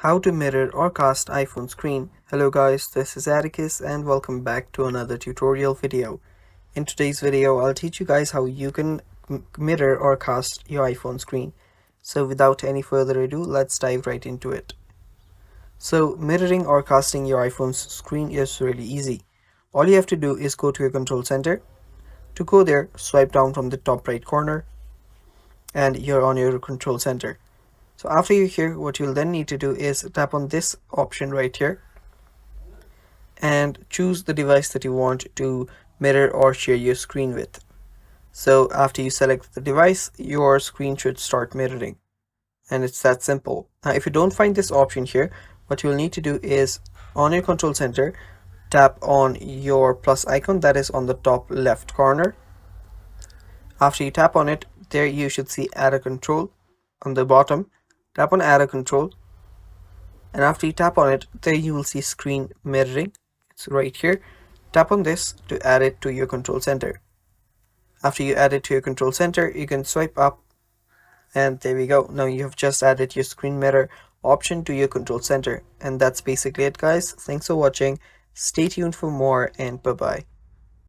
How to mirror or cast iPhone screen. Hello guys, this is Atticus and welcome back to another tutorial video. In today's video, I'll teach you guys how you can mirror or cast your iPhone screen. So without any further ado, let's dive right into it. So mirroring or casting your iPhone's screen is really easy. All you have to do is go to your control center. To go there, swipe down from the top right corner and you're on your control center. So after you're here, what you'll then need to do is tap on this option right here and choose the device that you want to mirror or share your screen with. So after you select the device, your screen should start mirroring. And it's that simple. Now if you don't find this option here, what you'll need to do is on your control center, tap on your plus icon that is on the top left corner. After you tap on it, there you should see add a control on the bottom. Tap on add a control, and after you tap on it, there you will see screen mirroring. It's right here. Tap on this to add it to your control center. After you add it to your control center, you can swipe up and there we go. Now you have just added your screen mirror option to your control center, and that's basically it guys. Thanks for watching. Stay tuned for more and bye bye.